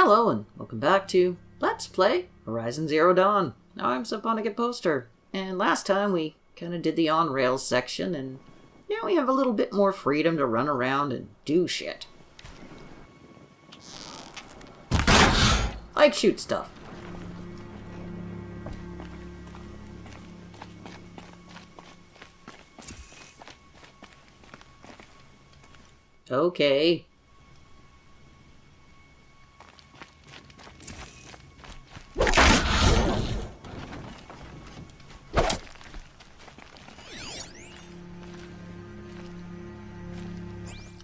Hello and welcome back to Let's Play Horizon Zero Dawn. I'm Subonic Poster, and last time we kind of did the on-rails section, and now we have a little bit more freedom to run around and do shit. Like shoot stuff. Okay.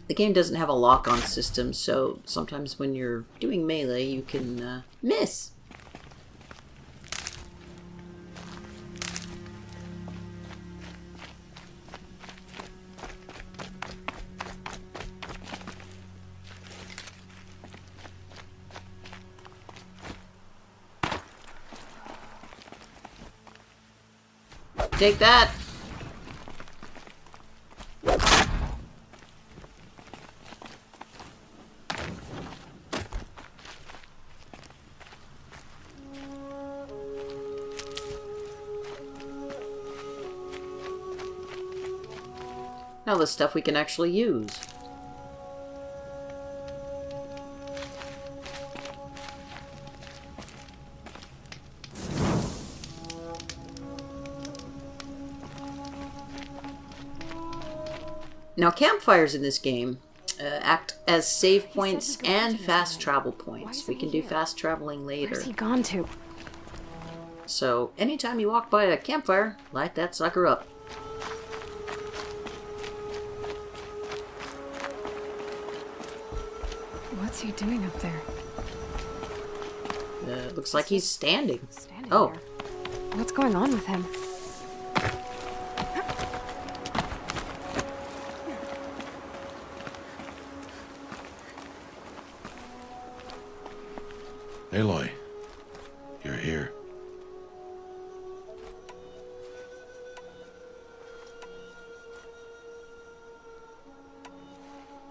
The game doesn't have a lock-on system, so sometimes when you're doing melee, you can miss. Take that! Now the stuff we can actually use. Now campfires in this game act as save points and fast travel points. We can do fast traveling later. Where's he gone to? So anytime you walk by a campfire, light that sucker up. What's he doing up there? Looks like he's standing. Standing Oh. there. What's going on with him? Aloy, you're here.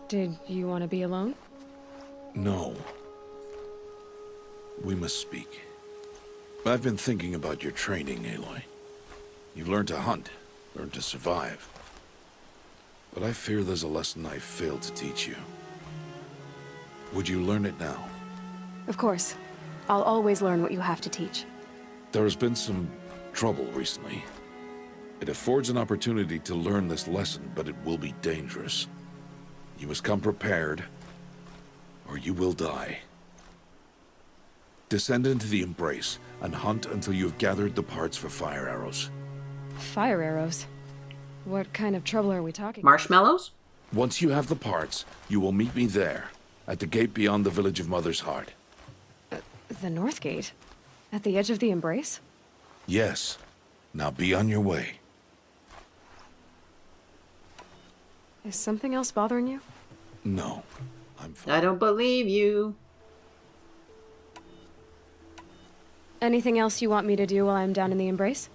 Did you want to be alone? No. We must speak. I've been thinking about your training, Aloy. You've learned to hunt, learned to survive. But I fear there's a lesson I failed to teach you. Would you learn it now? Of course. I'll always learn what you have to teach. There has been some trouble recently. It affords an opportunity to learn this lesson, but it will be dangerous. You must come prepared, or you will die. Descend into the Embrace and hunt until you have gathered the parts for fire arrows. Fire arrows? What kind of trouble are we talking about? Marshmallows? Once you have the parts, you will meet me there, at the gate beyond the village of Mother's Heart. The North Gate? At the edge of the Embrace? Yes. Now be on your way. Is something else bothering you? No, I'm fine. I don't believe you. Anything else you want me to do while I'm down in the Embrace?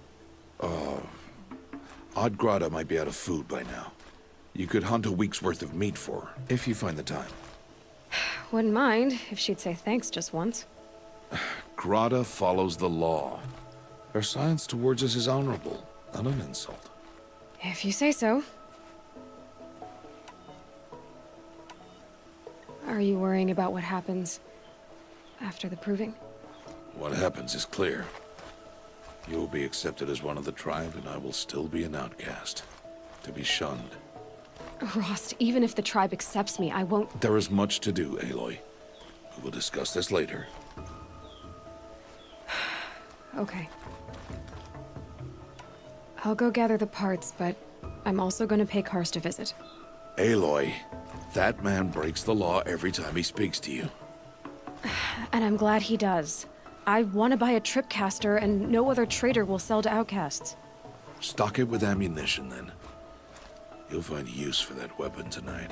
Odd Grata might be out of food by now. You could hunt a week's worth of meat for her, if you find the time. Wouldn't mind if she'd say thanks just once. Grata follows the law. Her science towards us is honorable, not an insult. If you say so. Are you worrying about what happens after the proving? What happens is clear. You will be accepted as one of the tribe, and I will still be an outcast. To be shunned. Rost, even if the tribe accepts me, I won't... There is much to do, Aloy. We will discuss this later. Okay. I'll go gather the parts, but I'm also going to pay Karst a visit. Aloy, that man breaks the law every time he speaks to you. And I'm glad he does. I want to buy a tripcaster, and no other trader will sell to outcasts. Stock it with ammunition, then. You'll find use for that weapon tonight.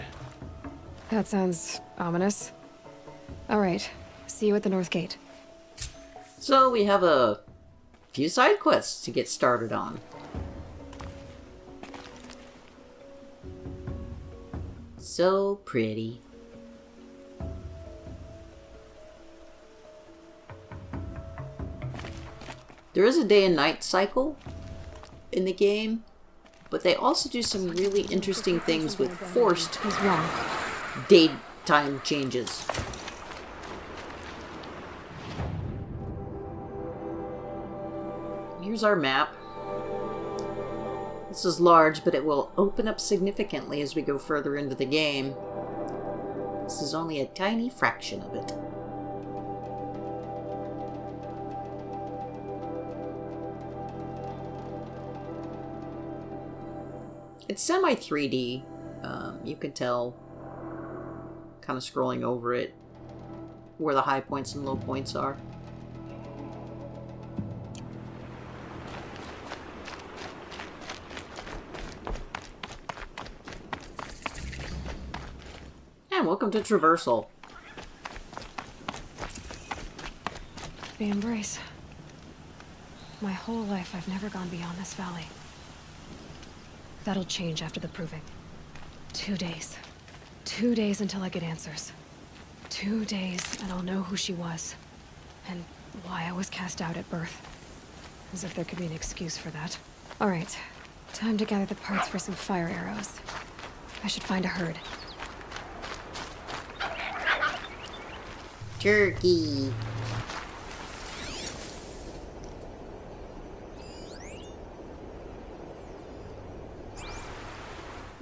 That sounds ominous. All right. See you at the North Gate. So we have a few side quests to get started on. So pretty. There is a day and night cycle in the game, but they also do some really interesting things with forced daytime changes. Here's our map. This is large, but it will open up significantly as we go further into the game. This is only a tiny fraction of it. It's semi 3D. You can tell, kind of scrolling over it, where the high points and low points are. And welcome to Traversal. The Embrace. My whole life I've never gone beyond this valley. That'll change after the proving. 2 days. 2 days until I get answers. 2 days and I'll know who she was. And why I was cast out at birth. As if there could be an excuse for that. Alright. Time to gather the parts for some fire arrows. I should find a herd. Turkey.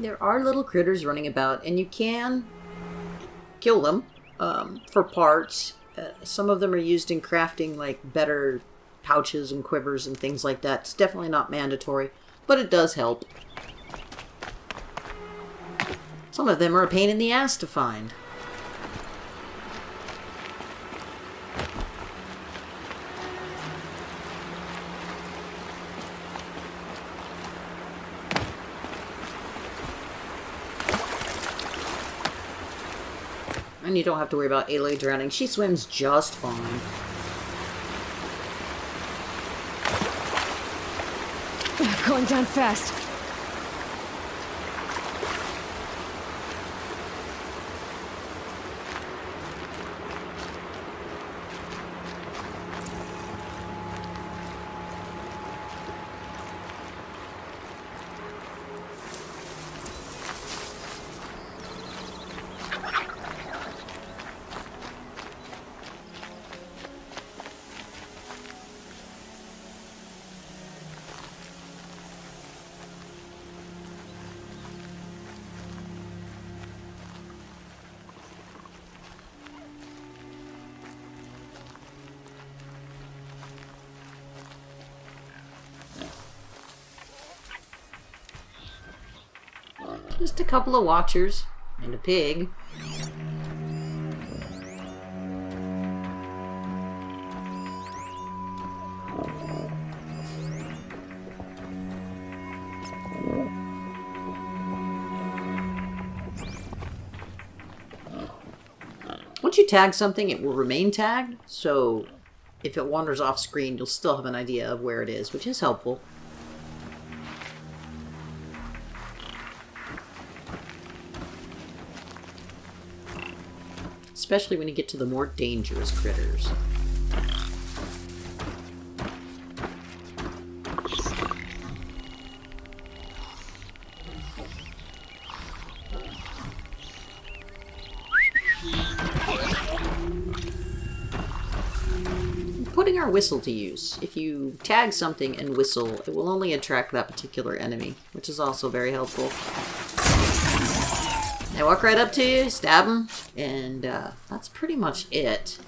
There are little critters running about, and you can kill them for parts. Some of them are used in crafting like better pouches and quivers and things like that. It's definitely not mandatory, but it does help. Some of them are a pain in the ass to find. And you don't have to worry about Aloy drowning. She swims just fine. Going down fast. Just a couple of watchers and a pig. Once you tag something, it will remain tagged, so if it wanders off screen, you'll still have an idea of where it is, which is helpful. Especially when you get to the more dangerous critters. Putting our whistle to use. If you tag something and whistle, it will only attract that particular enemy, which is also very helpful. They walk right up to you, stab them, and that's pretty much it.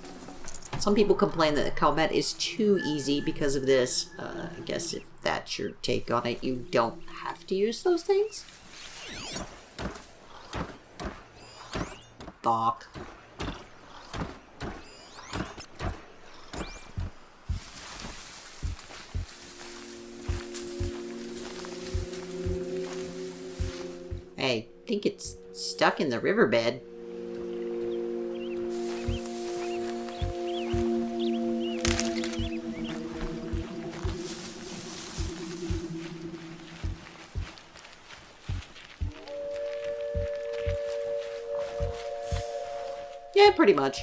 Some people complain that the combat is too easy because of this. I guess if that's your take on it, you don't have to use those things. Doc. Hey, I think it's stuck in the riverbed. Yeah, pretty much.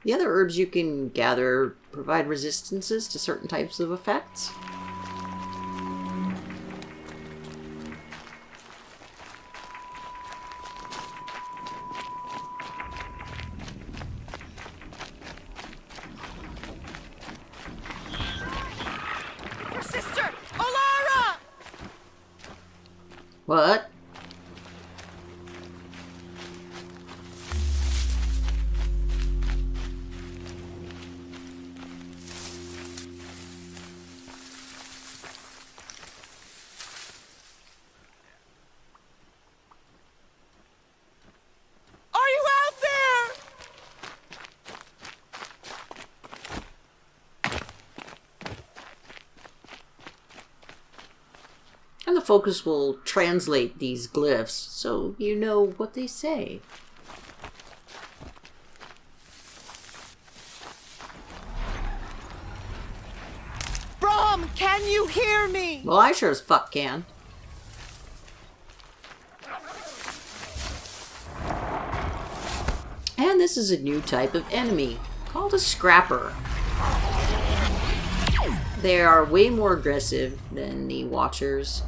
The other herbs you can gather provide resistances to certain types of effects. Your sister, Alara! What? Are you out there? And the focus will translate these glyphs so you know what they say. Brom, can you hear me? Well, I sure as fuck can. And this is a new type of enemy, called a Scrapper. They are way more aggressive than the Watchers,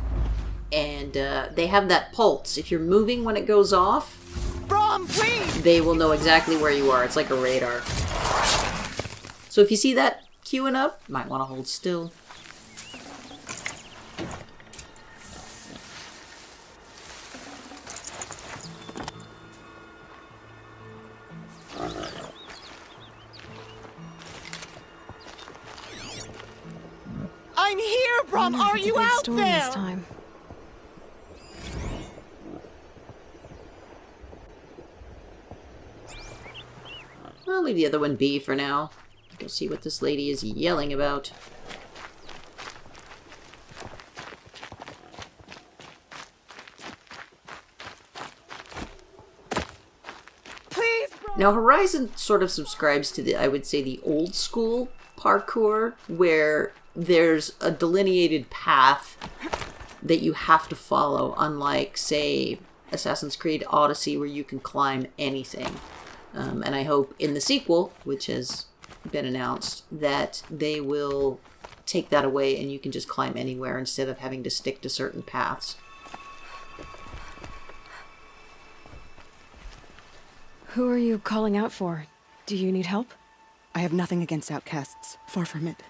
and they have that pulse. If you're moving when it goes off, Brom, please! they will know exactly where you are. It's like a radar. So if you see that queuing up, you might want to hold still. I'm here, Brom. Wonder if Are it's a you big out storm there? this time. I'll leave the other one be for now. Go see what this lady is yelling about. Please, Brom. Now, Horizon sort of subscribes to the, I would say, the old school parkour, where there's a delineated path that you have to follow, unlike, say, Assassin's Creed Odyssey, where you can climb anything. And I hope in the sequel, which has been announced, that they will take that away and you can just climb anywhere instead of having to stick to certain paths. Who are you calling out for? Do you need help? I have nothing against outcasts, far from it.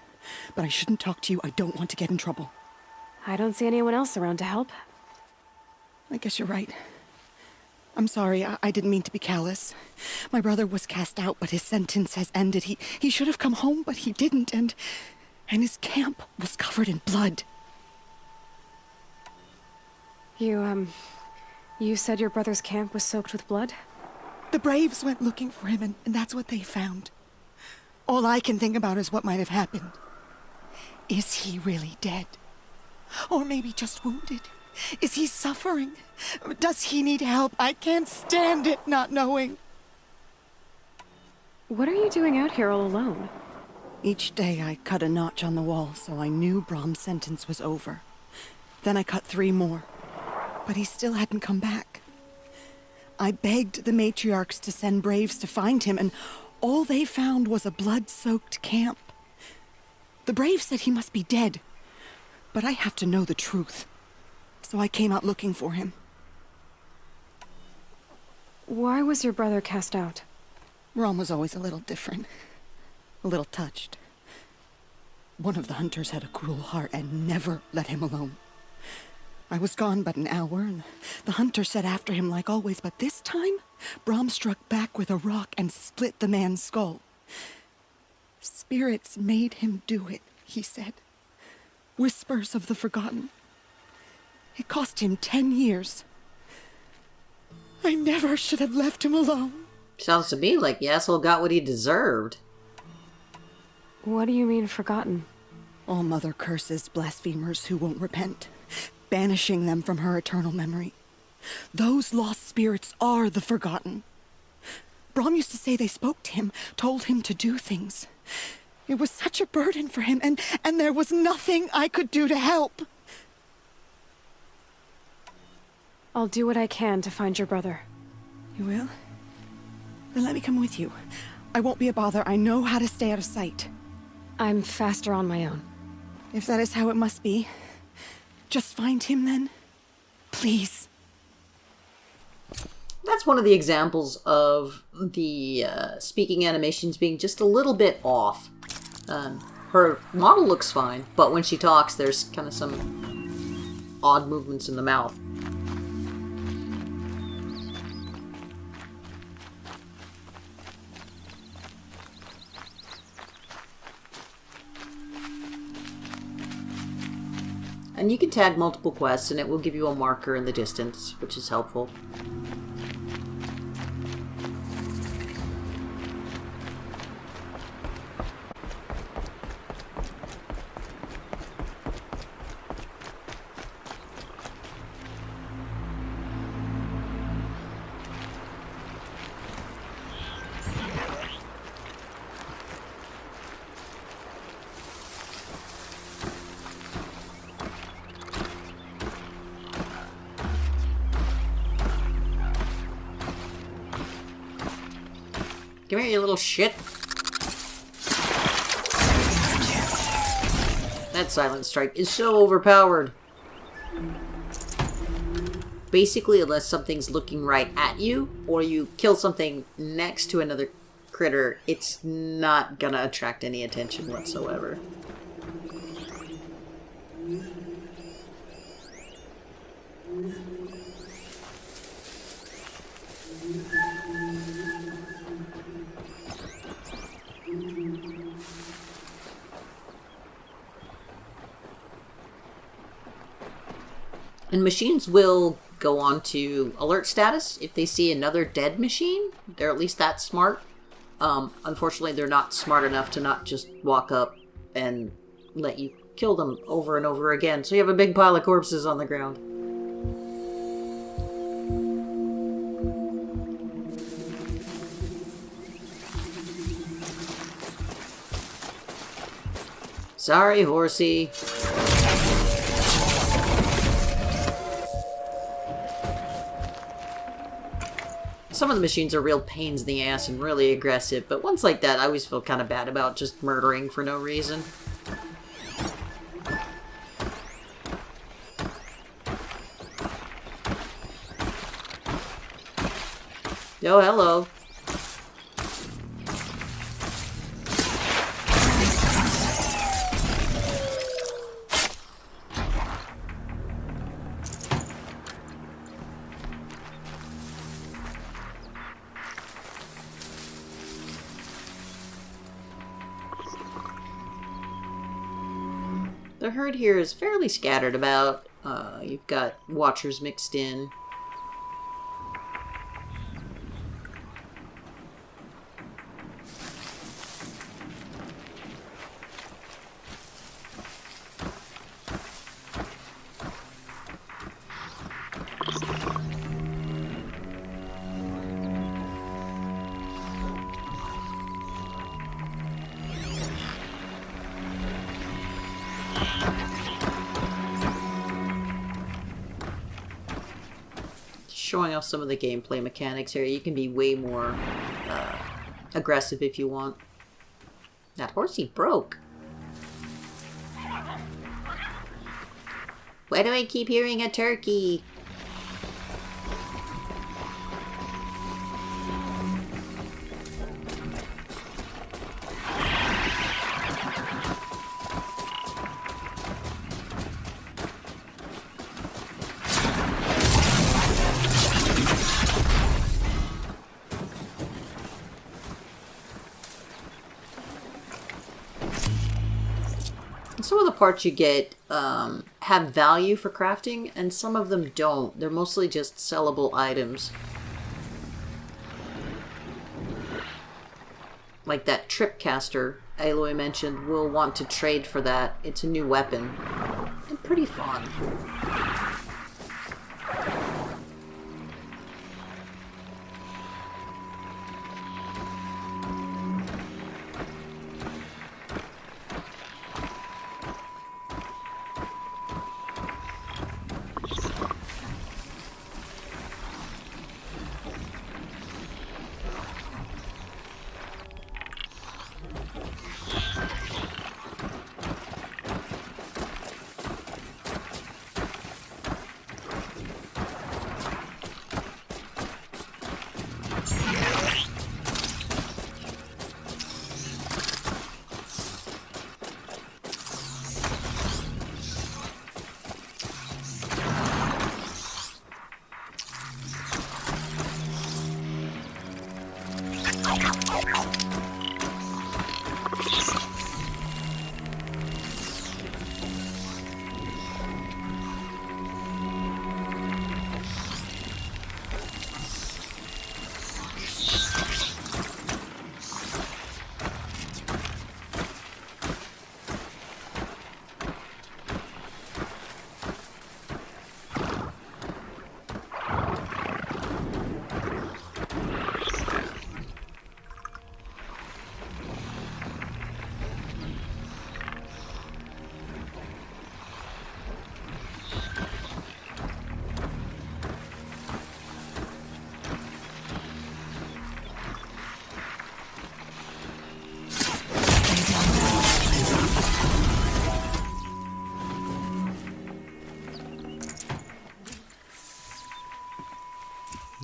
But I shouldn't talk to you. I don't want to get in trouble. I don't see anyone else around to help. I guess you're right. I'm sorry, I didn't mean to be callous. My brother was cast out, but his sentence has ended. He should have come home, but he didn't, and his camp was covered in blood. You said your brother's camp was soaked with blood? The Braves went looking for him, and that's what they found. All I can think about is what might have happened. Is he really dead? Or maybe just wounded? Is he suffering? Does he need help? I can't stand it not knowing. What are you doing out here all alone? Each day I cut a notch on the wall so I knew Brom's sentence was over. Then I cut 3 more. But he still hadn't come back. I begged the matriarchs to send Braves to find him, and all they found was a blood-soaked camp. The Braves said he must be dead, but I have to know the truth. So I came out looking for him. Why was your brother cast out? Brom was always a little different. A little touched. One of the hunters had a cruel heart and never let him alone. I was gone but an hour, and the hunter set after him like always, but this time, Brom struck back with a rock and split the man's skull. Spirits made him do it, he said. Whispers of the forgotten. It cost him 10 years. I never should have left him alone. Sounds to me like the asshole got what he deserved. What do you mean, forgotten? All Mother curses blasphemers who won't repent, banishing them from her eternal memory. Those lost spirits are the forgotten. Brom used to say they spoke to him, told him to do things. It was such a burden for him, and there was nothing I could do to help. I'll do what I can to find your brother. You will? Then let me come with you. I won't be a bother. I know how to stay out of sight. I'm faster on my own. If that is how it must be, just find him then. Please. That's one of the examples of the speaking animations being just a little bit off. Her model looks fine, but when she talks, there's kind of some odd movements in the mouth. And you can tag multiple quests and it will give you a marker in the distance, which is helpful. Come here, you little shit. That silent strike is so overpowered. Basically, unless something's looking right at you, or you kill something next to another critter, it's not gonna attract any attention whatsoever. And machines will go on to alert status if they see another dead machine. They're at least that smart. Unfortunately, they're not smart enough to not just walk up and let you kill them over and over again. So you have a big pile of corpses on the ground. Sorry, horsey. Some of the machines are real pains in the ass and really aggressive, but ones like that I always feel kind of bad about just murdering for no reason. Oh, hello. The herd here is fairly scattered about. You've got watchers mixed in. Showing off some of the gameplay mechanics here. You can be way more aggressive if you want. That horsey broke. Why do I keep hearing a turkey? Some of the parts you get have value for crafting, and some of them don't. They're mostly just sellable items. Like that tripcaster Aloy mentioned, we'll want to trade for that. It's a new weapon. And pretty fun.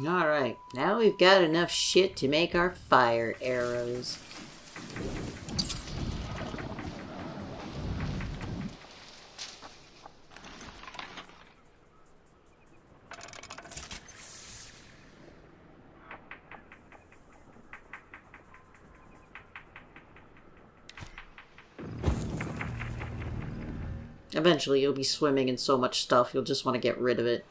Alright, now we've got enough shit to make our fire arrows. Eventually you'll be swimming in so much stuff you'll just want to get rid of it.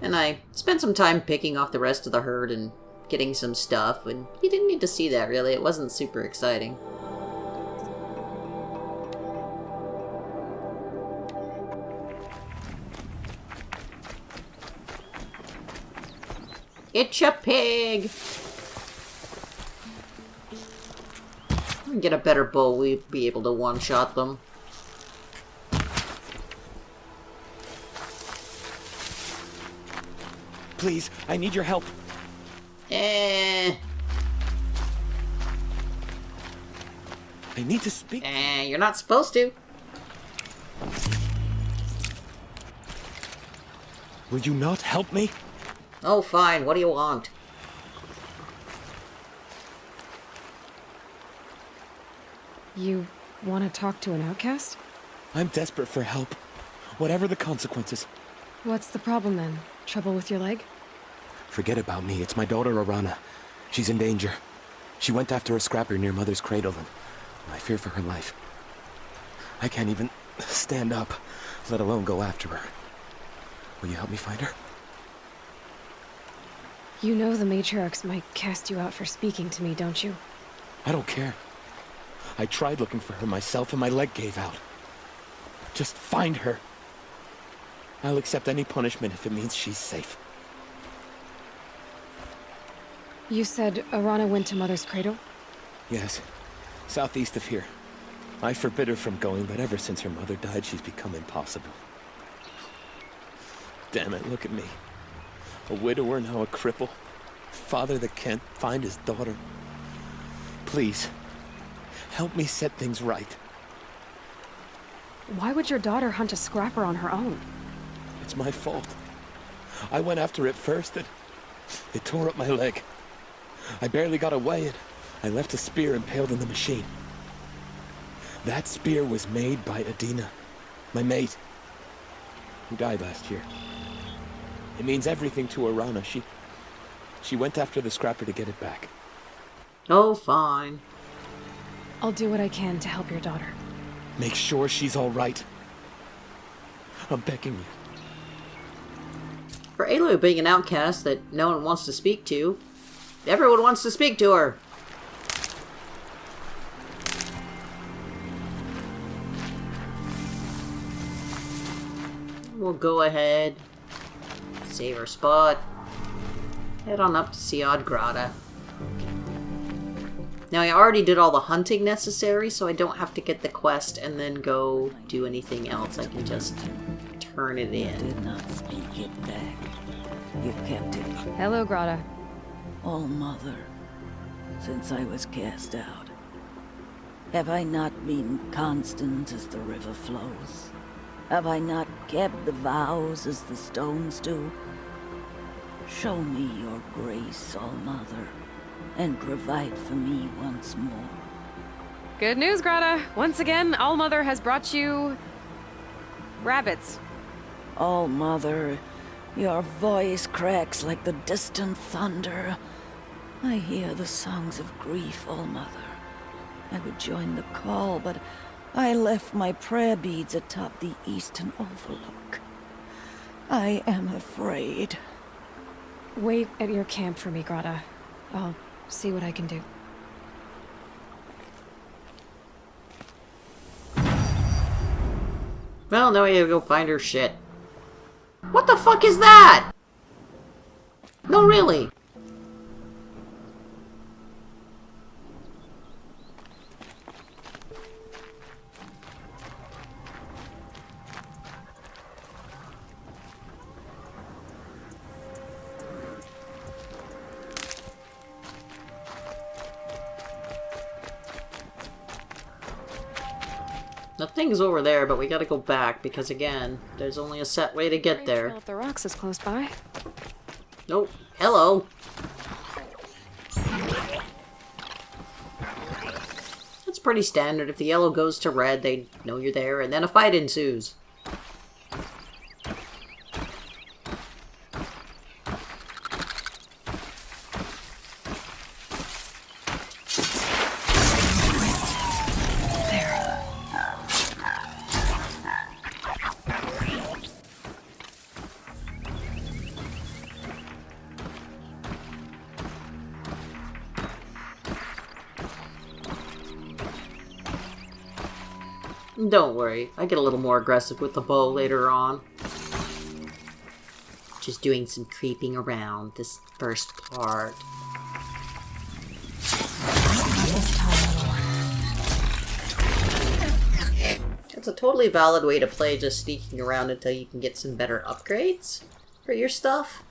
And I spent some time picking off the rest of the herd and getting some stuff, and you didn't need to see that really, it wasn't super exciting. It's a pig! If we get a better bow, we'd be able to one-shot them. Please, I need your help. I need to speak. You're not supposed to. Will you not help me? Oh, fine. What do you want? You want to talk to an outcast? I'm desperate for help. Whatever the consequences. What's the problem then? Trouble with your leg? Forget about me. It's my daughter, Arana. She's in danger. She went after a scrapper near Mother's cradle, and I fear for her life. I can't even stand up, let alone go after her. Will you help me find her? You know the matriarchs might cast you out for speaking to me, don't you? I don't care. I tried looking for her myself, and my leg gave out. Just find her. I'll accept any punishment if it means she's safe. You said Arana went to Mother's cradle? Yes, southeast of here. I forbid her from going, but ever since her mother died, she's become impossible. Damn it, look at me. A widower, now a cripple. Father that can't find his daughter. Please, help me set things right. Why would your daughter hunt a scrapper on her own? It's my fault. I went after it first, and it tore up my leg. I barely got away, and I left a spear impaled in the machine. That spear was made by Adina, my mate, who died last year. It means everything to Arana. She went after the scrapper to get it back. Oh, fine. I'll do what I can to help your daughter. Make sure she's all right. I'm begging you. For Aloy being an outcast that no one wants to speak to, everyone wants to speak to her. We'll go ahead, save our spot, head on up to Siad Grata. Now I already did all the hunting necessary, so I don't have to get the quest and then go do anything else. I can just turn it in. Did not speak it back. You kept it. Hello, Grata. All Mother, since I was cast out. Have I not been constant as the river flows? Have I not kept the vows as the stones do? Show me your grace, All Mother, and provide for me once more. Good news, Grata. Once again, All-Mother has brought you... rabbits. All Mother, your voice cracks like the distant thunder. I hear the songs of grief, All-Mother. I would join the call, but I left my prayer beads atop the eastern overlook. I am afraid. Wait at your camp for me, Grata. I'll see what I can do. Well, now we gotta go find her shit. What the fuck is that? No, really. The thing's over there, but we gotta go back because, again, there's only a set way to get there. Trail of the rocks is close by. Nope. Hello. That's pretty standard. If the yellow goes to red, they know you're there, and then a fight ensues. Don't worry, I get a little more aggressive with the bow later on. Just doing some creeping around this first part. It's a totally valid way to play, just sneaking around until you can get some better upgrades for your stuff.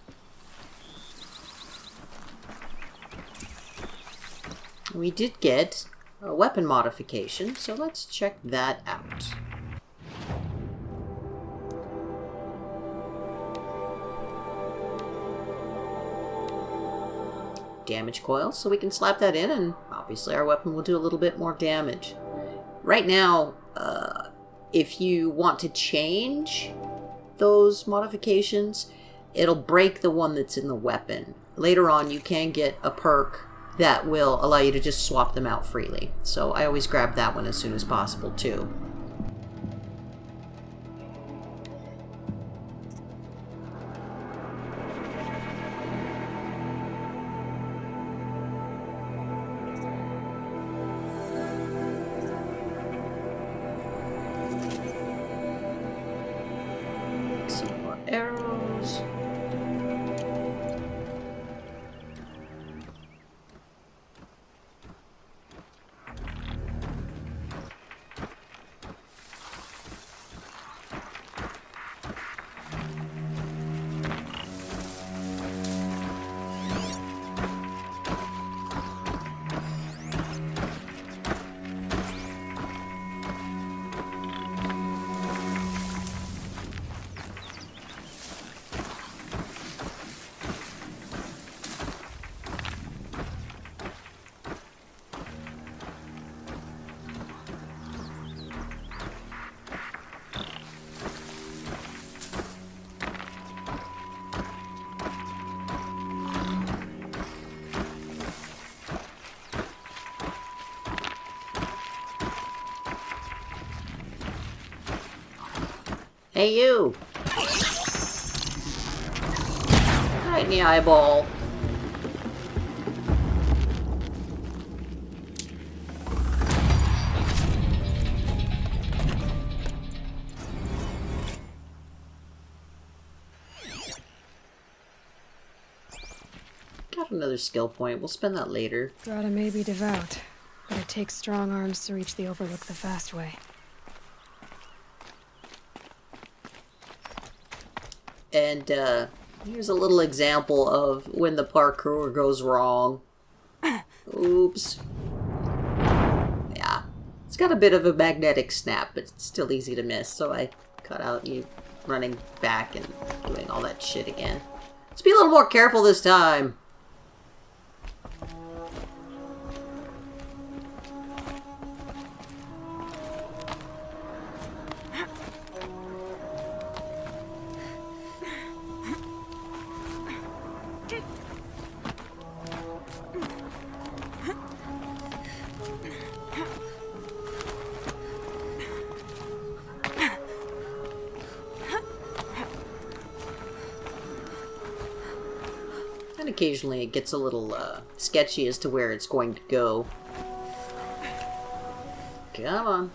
We did get a weapon modification, so let's check that out. Damage coil, so we can slap that in, and obviously our weapon will do a little bit more damage. Right now, if you want to change those modifications, it'll break the one that's in the weapon. Later on, you can get a perk that will allow you to just swap them out freely. So I always grab that one as soon as possible too. Some more arrows. Hey, you! Right in the eyeball. Got another skill point. We'll spend that later. Grata may be devout, but it takes strong arms to reach the Overlook the fast way. And here's a little example of when the parkour goes wrong. Oops. Yeah. It's got a bit of a magnetic snap, but it's still easy to miss, so I cut out you running back and doing all that shit again. Let's be a little more careful this time. And occasionally it gets a little sketchy as to where it's going to go. Come on.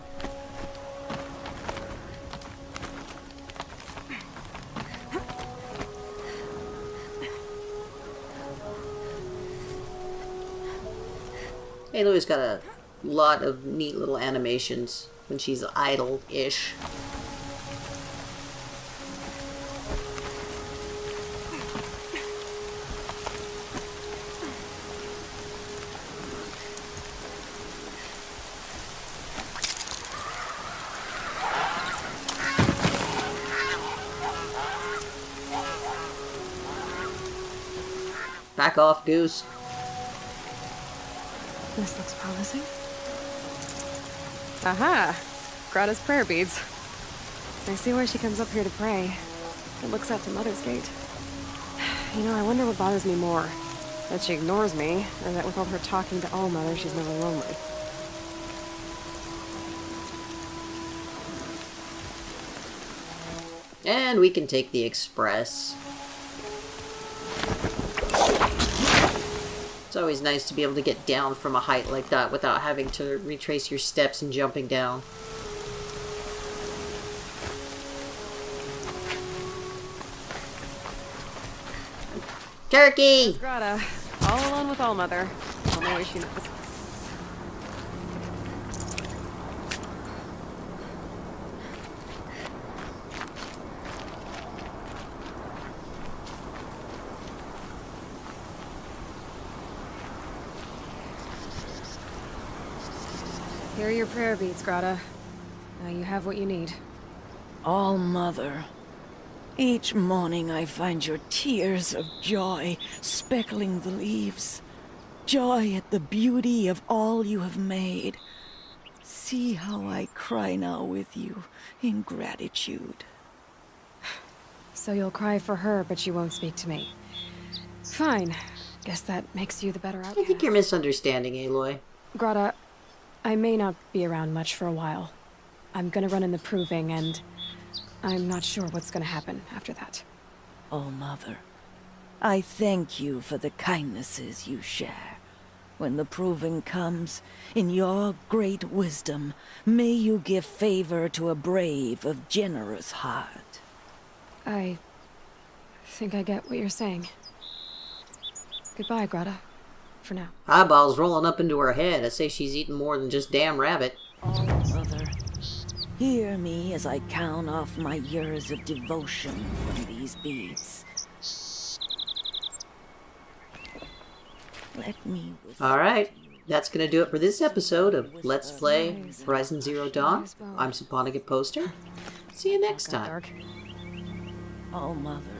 Aloy's got a lot of neat little animations when she's idle-ish. Back off, Goose. This looks promising. Aha! Grata's prayer beads. I see why she comes up here to pray. It looks out to Mother's Gate. You know, I wonder what bothers me more. That she ignores me, or that with all her talking to All-Mother, she's never lonely. And we can take the express. It's always nice to be able to get down from a height like that without having to retrace your steps and jumping down. Turkey! Grata, all alone with All-Mother. Only way she knows. Here are your prayer beads, Grata. Now you have what you need. All-Mother, each morning I find your tears of joy speckling the leaves. Joy at the beauty of all you have made. See how I cry now with you in gratitude. So you'll cry for her, but you won't speak to me. Fine. Guess that makes you the better outcast. I think you're misunderstanding, Aloy. Grata, I may not be around much for a while. I'm gonna run in the proving, and I'm not sure what's gonna happen after that. All-Mother, I thank you for the kindnesses you share. When the proving comes, in your great wisdom, may you give favor to a brave of generous heart. I think I get what you're saying. Goodbye, Grata. For now. Eyeballs rolling up into her head. I say she's eaten more than just damn rabbit. All-Mother, hear me as I count off my years of devotion from these beads. Let me whisper Alright, to you. that's going to do it for this episode of Let's Play Horizon Zero Dawn. I'm Saponica Poster. See you next time. Dark. All-Mother,